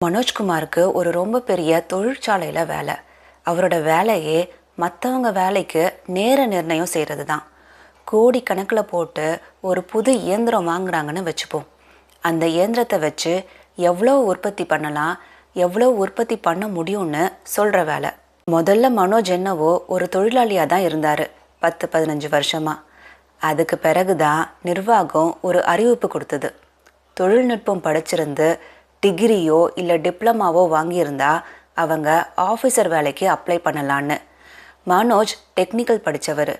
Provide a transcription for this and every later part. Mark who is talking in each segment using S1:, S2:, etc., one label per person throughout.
S1: மனோஜ்குமாருக்கு ஒரு ரொம்ப பெரிய தொழிற்சாலையில் வேலை. அவரோட வேலையே மற்றவங்க வேலைக்கு நேர நிர்ணயம் செய்கிறது தான். கோடி கணக்கில் போட்டு ஒரு புது இயந்திரம் வாங்குறாங்கன்னு வச்சுப்போம். அந்த இயந்திரத்தை வச்சு எவ்வளோ உற்பத்தி பண்ணலாம், எவ்வளோ உற்பத்தி பண்ண முடியும்னு சொல்கிற வேலை. முதல்ல மனோஜ் என்னவோ ஒரு தொழிலாளியாக தான் இருந்தார் 10-15 வருஷமாக. அதுக்கு பிறகு தான் நிர்வாகம் ஒரு அறிவிப்பு கொடுத்தது. தொழில்நுட்பம் படிச்சிருந்து டிகிரியோ இல்லை டிப்ளமாவோ வாங்கியிருந்தா அவங்க ஆஃபீஸர் வேலைக்கு அப்ளை பண்ணலான்னு. மனோஜ் டெக்னிக்கல் படித்தவர்,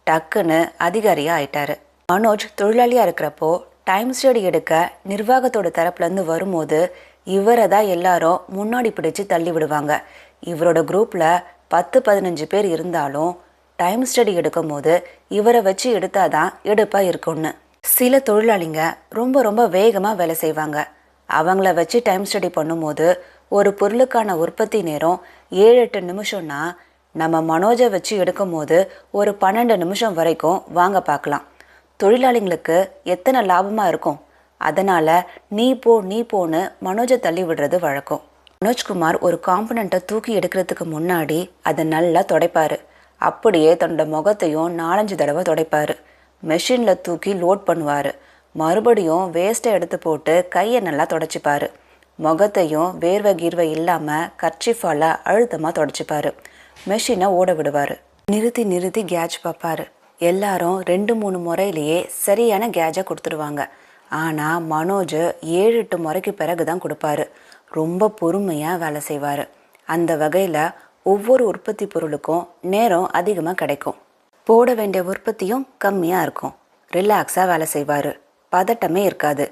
S1: டக்குன்னு அதிகாரியாக ஆயிட்டாரு. மனோஜ் தொழிலாளியாக இருக்கிறப்போ டைம் ஸ்டடி எடுக்க நிர்வாகத்தோட தரப்புலேருந்து வரும்போது இவரை தான் எல்லாரும் முன்னாடி பிடிச்சு தள்ளி விடுவாங்க. இவரோட குரூப்பில் 10-15 பேர் இருந்தாலும் டைம் ஸ்டடி எடுக்கும் போது இவரை வச்சு எடுத்தாதான் எடுப்பாக இருக்கும்னு. சில தொழிலாளிங்க ரொம்ப ரொம்ப வேகமாக வேலை செய்வாங்க. அவங்கள வச்சு டைம் ஸ்டடி பண்ணும்போது ஒரு பொருளுக்கான உற்பத்தி நேரம் 7-8 நிமிஷம்னா நம்ம மனோஜை வச்சு எடுக்கும் போது ஒரு 12 நிமிஷம் வரைக்கும் வாங்க பார்க்கலாம். தொழிலாளிங்களுக்கு எத்தனை லாபமாக இருக்கும். அதனால் நீ போன்னு மனோஜை தள்ளி விடுறது வழக்கம். மனோஜ்குமார் ஒரு காம்பனண்ட்டை தூக்கி எடுக்கிறதுக்கு முன்னாடி அதை நல்லா துடைப்பார். அப்படியே தன்னோட முகத்தையும் 4-5 தடவை துடைப்பார். மெஷினில் தூக்கி லோட் பண்ணுவார். மறுபடியும் வேஸ்ட்டை எடுத்து போட்டு கையை நல்லா தொடச்சிப்பார். முகத்தையும் வேர்வை கீர்வை இல்லாமல் கர்ச்சிஃபால் அழுத்தமாக தொடச்சிப்பார். மெஷினை ஓட விடுவார். நிறுத்தி கேஜ் பார்ப்பார். எல்லாரும் 2-3 முறையிலேயே சரியான கேஜை கொடுத்துருவாங்க. ஆனால் மனோஜ் 7-8 முறைக்கு பிறகு தான் கொடுப்பாரு. ரொம்ப பொறுமையாக வேலை செய்வார். அந்த வகையில் ஒவ்வொரு உற்பத்தி பொருளுக்கும் நேரம் அதிகமாக கிடைக்கும். போட வேண்டிய உற்பத்தியும் கம்மியாக இருக்கும். ரிலாக்ஸாக வேலை செய்வார். பதட்டமே இருக்காது.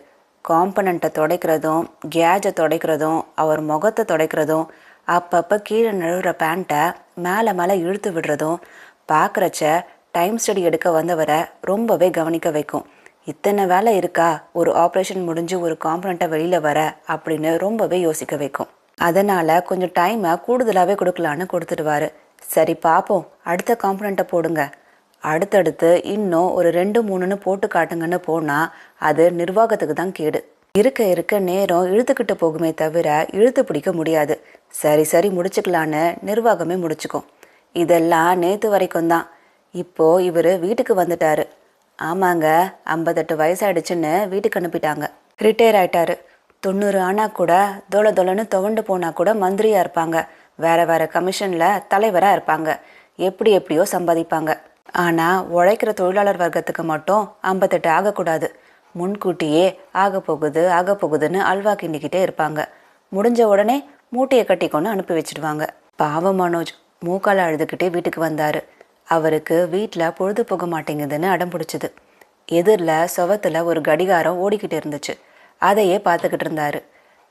S1: காம்பனண்ட்டை துடைக்கிறதும் கேஜை துடைக்கிறதும் அவர் முகத்தை துடைக்கிறதும் அப்பப்போ கீழே நழுவுற பேண்ட்டை மேலே இழுத்து விடுறதும் பார்க்குறச்ச டைம் ஸ்டடி எடுக்க வந்தவரை ரொம்பவே கவனிக்க வைக்கும். இத்தனை வேலை இருக்கா, ஒரு ஆப்ரேஷன் முடிஞ்சு ஒரு காம்பனண்ட்டை வெளியில் வர அப்படின்னு ரொம்பவே யோசிக்க வைக்கும். அதனால் கொஞ்சம் டைமை கூடுதலாகவே கொடுக்கலான்னு கொடுத்துடுவார். சரி பார்ப்போம், அடுத்த காம்பனண்ட்டை போடுங்க, அடுத்தடுத்து இன்னும் ஒரு 2-3ன்னு போட்டு காட்டுங்கன்னு போனால் அது நிர்வாகத்துக்கு தான் கேடு. இருக்க நேரம் இழுத்துக்கிட்டு போகுமே தவிர இழுத்து பிடிக்க முடியாது. சரி முடிச்சுக்கலான்னு நிர்வாகமே முடிச்சுக்கும். இதெல்லாம் நேற்று வரைக்கும் தான். இப்போது இவர் வீட்டுக்கு வந்துட்டாரு. ஆமாங்க, 58 வயசாயிடுச்சுன்னு வீட்டுக்கு அனுப்பிட்டாங்க. ரிட்டையர் ஆயிட்டாரு. 90 ஆனால் கூட தொலைன்னு துவண்டு போனால் கூட மந்திரியாக இருப்பாங்க. வேறு கமிஷனில் தலைவராக இருப்பாங்க. எப்படியோ சம்பாதிப்பாங்க. ஆனால் உழைக்கிற தொழிலாளர் வர்க்கத்துக்கு மட்டும் 58 ஆகக்கூடாது. முன்கூட்டியே ஆக போகுதுன்னு அல்வா கிண்டிக்கிட்டே இருப்பாங்க. முடிஞ்ச உடனே மூட்டையை கட்டிக்கொண்டு அனுப்பி வச்சிடுவாங்க. பாவம் மனோஜ் மூக்கால் அழுதுகிட்டே வீட்டுக்கு வந்தார். அவருக்கு வீட்டில் பொழுது போக மாட்டேங்குதுன்னு அடம் பிடிச்சிது. எதிரில் சுவத்தில் ஒரு கடிகாரம் ஓடிக்கிட்டு இருந்துச்சு. அதையே பார்த்துக்கிட்டு இருந்தார்.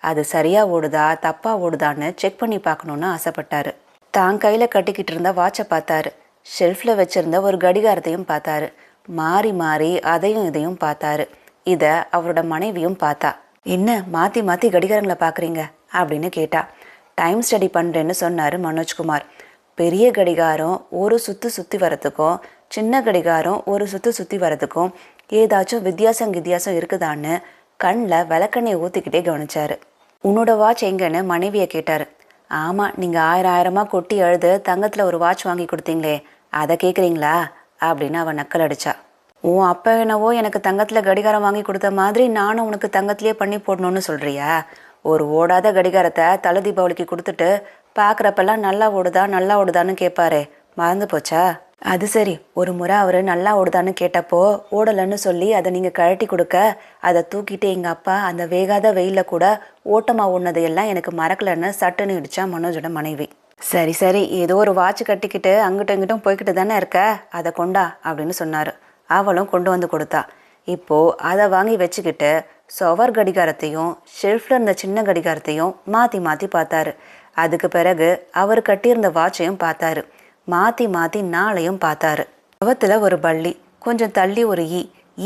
S1: அது சரியாக ஓடுதா தப்பாக ஓடுதான்னு செக் பண்ணி பார்க்கணுன்னு ஆசைப்பட்டார். தான் கையில் கட்டிக்கிட்டு இருந்த வாட்சை பார்த்தாரு. ஷெல்ஃபில் வச்சுருந்த ஒரு கடிகாரத்தையும் பார்த்தாரு. மாறி அதையும் இதையும் பார்த்தாரு. இதை அவரோட மனைவியும் பார்த்தா. என்ன மாற்றி கடிகாரங்களை பார்க்குறீங்க அப்படின்னு கேட்டா. டைம் ஸ்டடி பண்ணுறேன்னு சொன்னார் மனோஜ்குமார். பெரிய கடிகாரம் ஒரு சுற்றி வரத்துக்கும் சின்ன கடிகாரம் ஒரு சுற்றி வரத்துக்கும் ஏதாச்சும் வித்தியாசம் இருக்குதான்னு கண்ணில் விளக்கெண்ணெயை ஊற்றிக்கிட்டே கவனிச்சாரு. உன்னோட வாட்ச் எங்கன்னு மனைவியை கேட்டார். ஆமாம், நீங்கள் 1000 கொட்டி அழுது தங்கத்தில் ஒரு வாட்ச் வாங்கி கொடுத்தீங்களே, அதை கேட்குறீங்களா அப்படின்னு அவன் நக்கல் அடிச்சா. உன் அப்பா என்னவோ எனக்கு தங்கத்தில் கடிகாரம் வாங்கி கொடுத்த மாதிரி நானும் உனக்கு தங்கத்திலே பண்ணி போடணும்னு சொல்கிறியா? ஒரு ஓடாத கடிகாரத்தை தலை தீபாவளிக்கு கொடுத்துட்டு பார்க்குறப்பெல்லாம் நல்லா ஓடுதான்னு கேட்பாரே, மறந்து போச்சா? அது சரி, ஒரு முறை அவர் நல்லா ஓடுதான்னு கேட்டப்போ ஓடலைன்னு சொல்லி அதை நீங்கள் கழட்டி கொடுக்க அதை தூக்கிட்டு எங்கள் அப்பா அந்த வேகாத வெயிலில் கூட ஓட்டமாக ஓடினதையெல்லாம் எனக்கு மறக்கலைன்னு சட்டுன்னு இடிச்சா மனோஜோட மனைவி. சரி ஏதோ ஒரு வாட்ச் கட்டிக்கிட்டு அங்கிட்டும் இங்கிட்டும் போய்கிட்டு தானே இருக்க, அதை கொண்டா அப்படின்னு சொன்னார். அவளும் கொண்டு வந்து கொடுத்தா. இப்போது அதை வாங்கி வச்சுக்கிட்டு சுவர் கடிகாரத்தையும் ஷெல்ஃபில் இருந்த சின்ன கடிகாரத்தையும் மாற்றி பார்த்தாரு. அதுக்கு பிறகு அவர் கட்டியிருந்த வாட்சையும் பார்த்தாரு. மாற்றி நாளையும் பார்த்தாரு. அவத்தில் ஒரு பள்ளி, கொஞ்சம் தள்ளி ஒரு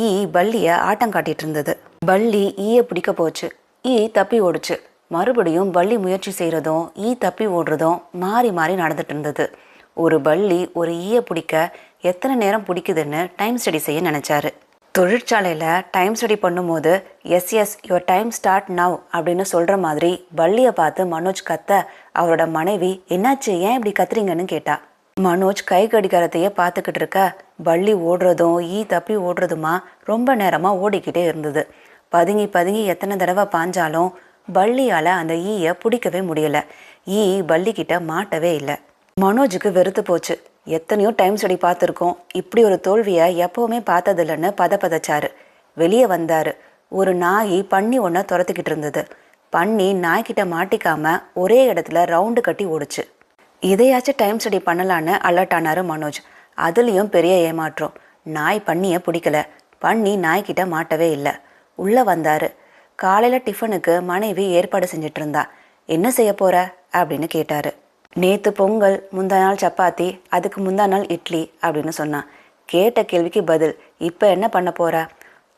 S1: ஈ பள்ளியை ஆட்டம் காட்டிட்டு இருந்தது. பள்ளி ஈயை பிடிக்க போச்சு. ஈ தப்பி ஓடுச்சு. மறுபடியும் பள்ளி முயற்சி செய்கிறதும் ஈ தப்பி ஓடுறதும் மாறி நடந்துட்டு இருந்தது. ஒரு பள்ளி ஒரு ஈயை பிடிக்க எத்தனை நேரம் பிடிக்குதுன்னு டைம் ஸ்டடி செய்ய நினச்சாரு. தொழிற்சாலையில் டைம் ஸ்டடி பண்ணும்போது yes yes your time start now அப்படின்னு சொல்கிற மாதிரி பள்ளியை பார்த்து மனோஜ் கத்த அவரோட மனைவி என்னாச்சு ஏன் இப்படி கத்துறீங்கன்னு கேட்டா. மனோஜ் கை கடிகாரத்தையே பார்த்துக்கிட்டு இருக்க பள்ளி ஓடுறதும் ஈ தப்பி ஓடுறதுமா ரொம்ப நேரமாக ஓடிக்கிட்டே இருந்தது. பதுங்கி பதுங்கி எத்தனை தடவை பாஞ்சாலும் பள்ளியால் அந்த ஈயை பிடிக்கவே முடியலை. ஈ பள்ளிக்கிட்ட மாட்டவே இல்லை. மனோஜுக்கு வெறுத்து போச்சு. எத்தனையோ டைம் ஸ்டடி பார்த்துருக்கோம், இப்படி ஒரு தோல்வியை எப்போவுமே பார்த்ததில்லைன்னு பதச்சாரு. வெளியே வந்தார். ஒரு நாய் பன்னி ஒன்றை துரத்துக்கிட்டு இருந்தது. பன்னி நாய்கிட்ட மாட்டிக்காம ஒரே இடத்துல ரவுண்டு கட்டி ஓடுச்சு. இதையாச்சும் டைம் ஸ்டடி பண்ணலான்னு அலர்ட் ஆனார் மனோஜ். அதுலேயும் பெரிய ஏமாற்றம். நாய் பன்னியை பிடிக்கல, பன்னி நாய்கிட்ட மாட்டவே இல்லை. உள்ளே வந்தார். காலையில் டிஃபனுக்கு மனைவி ஏற்பாடு செஞ்சிட்டு இருந்தா. என்ன செய்ய போற அப்படின்னு கேட்டார். நேற்று பொங்கல், முந்தா நாள் சப்பாத்தி, அதுக்கு முந்தா நாள் இட்லி அப்படின்னு சொன்னான். கேட்ட கேள்விக்கு பதில், இப்போ என்ன பண்ண போற?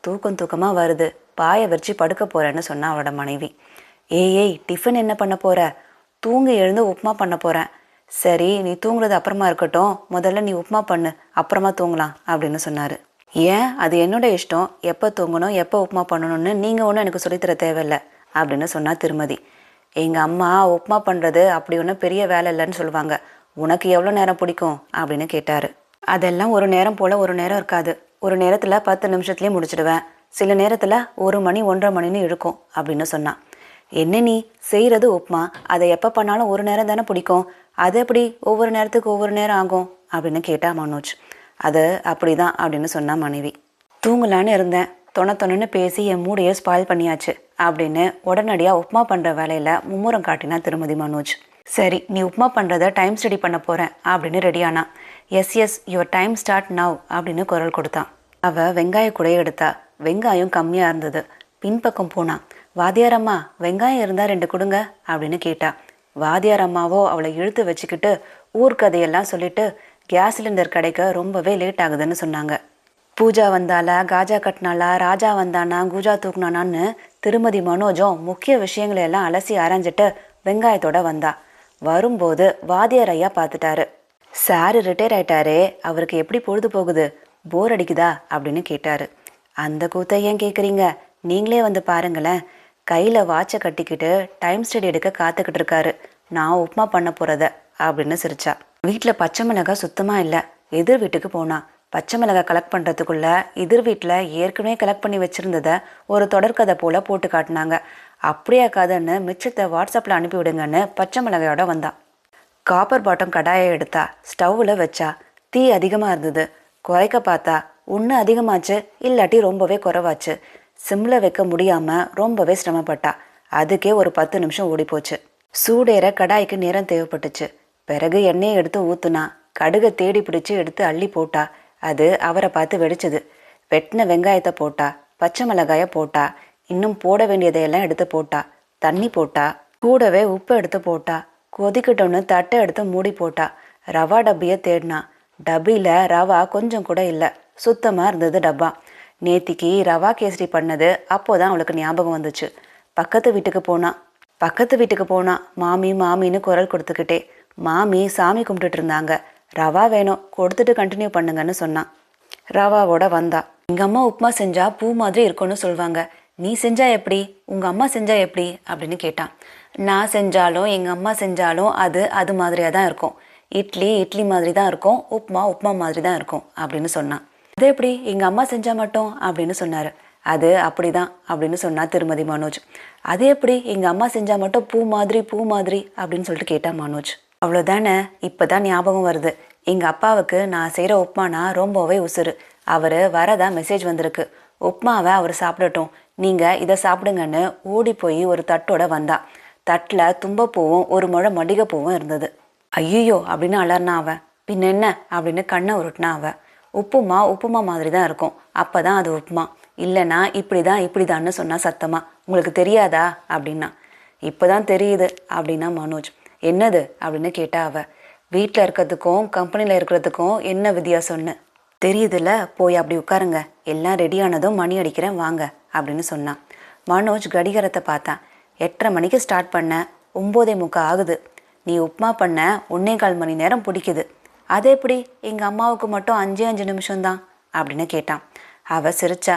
S1: தூக்கமாக வருது, பாயை வச்சு படுக்க போறேன்னு சொன்னான் அவளோட மனைவி. ஏய் டிஃபன் என்ன பண்ண போற? தூங்கி எழுந்து உப்புமா பண்ண போகிறேன். சரி, நீ தூங்குறது அப்புறமா இருக்கட்டும், முதல்ல நீ உப்புமா பண்ணு, அப்புறமா தூங்கலாம் அப்படின்னு சொன்னார். ஏன், அது என்னோட இஷ்டம், எப்போ தூங்கணும் எப்போ உப்புமா பண்ணணும்னு நீங்கள் ஒன்றும் எனக்கு சொல்லித்தர தேவையில்லை அப்படின்னு சொன்னா திருமதி. எங்கள் அம்மா உப்புமா பண்ணுறது அப்படி ஒன்றும் பெரிய வேலை இல்லைன்னு சொல்லுவாங்க, உனக்கு எவ்வளோ நேரம் பிடிக்கும் அப்படின்னு கேட்டார். அதெல்லாம் ஒரு நேரம் போல் ஒரு நேரம் இருக்காது. ஒரு நேரத்தில் 10 நிமிஷத்துலேயே முடிச்சிடுவேன், சில நேரத்தில் 1 மணி 1:30 மணின்னு இருக்கும் அப்படின்னு சொன்னான். என்ன நீ செய்கிறது உப்புமா, அதை எப்போ பண்ணாலும் ஒரு நேரம் தானே பிடிக்கும், அது எப்படி ஒவ்வொரு நேரத்துக்கு ஒவ்வொரு நேரம் ஆகும் அப்படின்னு கேட்டா மனோஜ். அது அப்படி தான் அப்படின்னு சொன்னா மனைவி. தூங்கலான்னு இருந்தேன், தொணன்னு பேசி என் மூடையை ஸ்பாயில் பண்ணியாச்சு அப்படின்னு உடனடியாக உப்புமா பண்ணுற வேலையில் மும்முரம் காட்டினா திருமதி மனோஜ். சரி, நீ உப்புமா பண்ணுறத டைம் ஸ்டடி பண்ண போகிறேன் அப்படின்னு ரெடியானா. Yes your time start now அப்படின்னு குரல் கொடுத்தான். அவள் வெங்காய கூடையை எடுத்தா. வெங்காயம் கம்மியாக இருந்தது. பின்பக்கம் போனான். வாத்தியார் அம்மா, வெங்காயம் இருந்தால் 2 கொடுங்க அப்படின்னு கேட்டா. வாத்தியார் அம்மாவோ அவளை இழுத்து வச்சுக்கிட்டு ஊர்க்கதையெல்லாம் சொல்லிட்டு கேஸ் சிலிண்டர் கிடைக்க ரொம்பவே லேட் ஆகுதுன்னு சொன்னாங்க. பூஜா வந்தாளா, காஜா கட்டினாலா, ராஜா வந்தானா, கூஜா தூக்குனானான்னு திருமதி மனோஜும் முக்கிய விஷயங்களை எல்லாம் அலசி ஆராய்ஞ்சிட்டு வெங்காயத்தோட வந்தா. வரும்போது வாத்தியார் ஐயா பார்த்துட்டாரு. சாரு ரிட்டையர் ஆயிட்டாரே, அவருக்கு எப்படி பொழுது போகுது, போர் அடிக்குதா அப்படின்னு கேட்டாரு. அந்த கூத்தை ஏன் கேட்குறீங்க, நீங்களே வந்து பாருங்களேன். கையில் வாட்சை கட்டிக்கிட்டு டைம் ஸ்டடி எடுக்க காத்துக்கிட்டு இருக்காரு, நான் உப்புமா பண்ண போகிறத அப்படின்னு சிரிச்சா. வீட்டில் பச்சை மிளகாய் சுத்தமாக இல்லை. எதிர் வீட்டுக்கு போனா. பச்சை மிளகாய் கலெக்ட் பண்ணுறதுக்குள்ள எதிர் வீட்டில் ஏற்கனவே கலெக்ட் பண்ணி வச்சுருந்ததை ஒரு தொடர்கதை போல் போட்டு காட்டினாங்க. அப்படியே கதைன்னு மிச்சத்தை வாட்ஸ்அப்பில் அனுப்பி விடுங்கன்னு பச்சை மிளகாயோட வந்தான். காப்பர் பாட்டம் கடாயை எடுத்தா. ஸ்டவ்வில் வச்சா. தீ அதிகமாக இருந்தது. குறைக்க பார்த்தா ஒன்று அதிகமாச்சு, இல்லாட்டி ரொம்பவே குறைவாச்சு. சிம்மில் வைக்க முடியாமல் ரொம்பவே சிரமப்பட்டா. அதுக்கே ஒரு 10 நிமிஷம் ஓடி போச்சு. சூடேற கடாய்க்கு நேரம் தேவைப்பட்டுச்சு. பிறகு எண்ணெயை எடுத்து ஊற்றுனா. கடுகை தேடி பிடிச்சி எடுத்து அள்ளி போட்டா. அது அவரை பார்த்து வெடிச்சது. வெட்டின வெங்காயத்தை போட்டா, பச்சை மிளகாயை போட்டா, இன்னும் போட வேண்டியதையெல்லாம் எடுத்து போட்டா. தண்ணி போட்டா, கூடவே உப்பு எடுத்து போட்டா. கொதிக்கட்டோன்னு தட்டை எடுத்து மூடி போட்டா. ரவா டப்பியை தேடினா. டப்பியில் ரவா கொஞ்சம் கூட இல்லை, சுத்தமாக இருந்தது டப்பா. நேத்திக்கு ரவா கேசரி பண்ணது அப்போதான் அவளுக்கு ஞாபகம் வந்துச்சு. பக்கத்து வீட்டுக்கு போனா. மாமி மாமின்னு குரல் கொடுத்துக்கிட்டே. மாமி சாமி கும்பிட்டுட்டு இருந்தாங்க. ரவா வேணும், கொடுத்துட்டு கண்டினியூ பண்ணுங்கன்னு சொன்னான். ரவாவோட வந்தா. எங்கள் அம்மா உப்புமா செஞ்சா பூ மாதிரி இருக்கும்னு சொல்லுவாங்க, நீ செஞ்சா எப்படி, உங்கள் அம்மா செஞ்சா எப்படி அப்படின்னு கேட்டான். நான் செஞ்சாலும் எங்கள் அம்மா செஞ்சாலும் அது மாதிரியாக தான் இருக்கும். இட்லி மாதிரி தான் இருக்கும், உப்புமா மாதிரி தான் இருக்கும் அப்படின்னு சொன்னான். அது எப்படி எங்கள் அம்மா செஞ்சால் மட்டும் அப்படின்னு சொன்னார். அது அப்படிதான் அப்படின்னு சொன்னா திருமதி மனோஜ். அது எப்படி எங்கள் அம்மா செஞ்சால் மட்டும் பூ மாதிரி அப்படின்னு சொல்லிட்டு கேட்டா மனோஜ். அவ்வளோதானே, இப்போ தான் ஞாபகம் வருது. எங்கள் அப்பாவுக்கு நான் செய்கிற உப்புமானா ரொம்பவே உசுறு. அவர் வரதா மெசேஜ் வந்திருக்கு. உப்புமாவை அவர் சாப்பிடட்டும், நீங்கள் இதை சாப்பிடுங்கன்னு ஓடி போய் ஒரு தட்டோட வந்தா. தட்டில் தும்பப்பூவும் ஒரு முழ மல்லிகைப்பூவும் இருந்தது. ஐயோ அப்படின்னு அலர்னா அவன். பின்ன என்ன அப்படின்னு கண்ணை உருட்டினா அவன். உப்புமா மாதிரி தான் இருக்கும், அப்போ தான் அது உப்புமா, இல்லைன்னா இப்படிதான்னு சொன்னா சத்தமா. உங்களுக்கு தெரியாதா அப்படின்னா. இப்போ தான் தெரியுது அப்படின்னா மனோஜ். என்னது அப்படின்னு கேட்டா அவ. வீட்டில் இருக்கிறதுக்கும் கம்பெனியில் இருக்கிறதுக்கும் என்ன வித்தியாசம்னு தெரியுதுல்ல, போய் அப்படி உட்காருங்க, எல்லாம் ரெடியானதும் மணி அடிக்கிறேன் வாங்க அப்படின்னு சொன்னான். மனோஜ் கடிகாரத்தை பார்த்தான். 8:30 மணிக்கு ஸ்டார்ட் பண்ண, 9:45 ஆகுது. நீ உப்புமா பண்ண 1.25 மணி நேரம் பிடிக்குது. அது எப்படி எங்கள் அம்மாவுக்கு மட்டும் 5 நிமிஷம்தான் அப்படின்னு கேட்டான். அவ சிரிச்சா.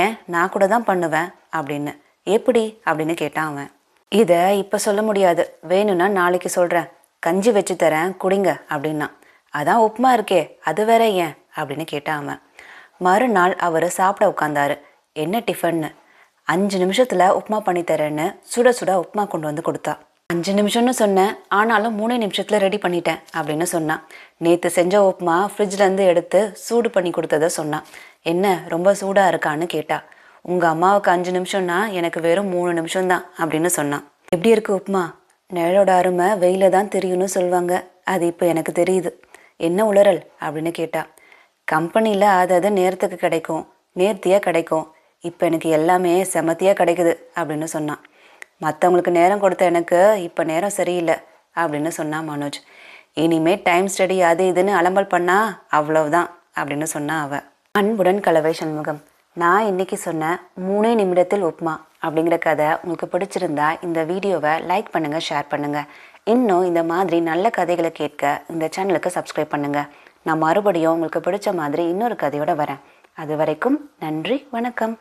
S1: ஏன், நான் கூட தான் பண்ணுவேன் அப்படின்னு. எப்படி அப்படின்னு கேட்டான் அவன். இதை இப்போ சொல்ல முடியாது, வேணும்னா நாளைக்கு சொல்கிறேன். கஞ்சி வச்சு தரேன் குடிங்க அப்படின்னா. அதான் உப்புமா இருக்கே, அது வேற ஏன் அப்படின்னு கேட்டான் அவன். மறுநாள் அவர் சாப்பிட உட்காந்தாரு. என்ன டிஃபன்னு. 5 நிமிஷத்தில் உப்புமா பண்ணி தரேன்னு சுட சுட உப்புமா கொண்டு வந்து கொடுத்தா. 5 நிமிஷம்னு சொன்னேன், ஆனாலும் 3 நிமிஷத்தில் ரெடி பண்ணிட்டேன் அப்படின்னு சொன்னான். நேற்று செஞ்ச உப்புமா ஃப்ரிட்ஜ்லேருந்து எடுத்து சூடு பண்ணி கொடுத்ததை சொன்னான். என்ன ரொம்ப சூடாக இருக்கான்னு கேட்டா. உங்கள் அம்மாவுக்கு 5 நிமிஷம்னா எனக்கு வெறும் 3 நிமிஷம்தான் அப்படின்னு சொன்னான். எப்படி இருக்கு உப்புமா? நிழலோட அருமை வெயில தான் தெரியும்னு சொல்லுவாங்க, அது இப்போ எனக்கு தெரியுது. என்ன உளறல் அப்படின்னு கேட்டா. கம்பெனியில் அது நேரத்துக்கு கிடைக்கும், நேர்த்தியாக கிடைக்கும். இப்போ எனக்கு எல்லாமே செமத்தியாக கிடைக்குது அப்படின்னு சொன்னான். மற்றவங்களுக்கு நேரம் கொடுத்த எனக்கு இப்போ நேரம் சரியில்லை அப்படின்னு சொன்னான் மனோஜ். இனிமே டைம் ஸ்டடி அது இதுன்னு அலம்பல் பண்ணா அவ்வளவுதான் அப்படின்னு சொன்னா அவ. அன்புடன் கலவை சண்முகம். நான் இன்னைக்கு சொன்ன 3 நிமிடத்தில் உப்புமா அப்படிங்கிற கதை உங்களுக்கு பிடிச்சிருந்தா இந்த வீடியோவை லைக் பண்ணுங்க, ஷேர் பண்ணுங்க. இன்னும் இந்த மாதிரி நல்ல கதைகளை கேட்க இந்த சேனலுக்கு சப்ஸ்கிரைப் பண்ணுங்க. நான் மறுபடியும் உங்களுக்கு பிடிச்ச மாதிரி இன்னொரு கதையோட வரேன். அது வரைக்கும் நன்றி, வணக்கம்.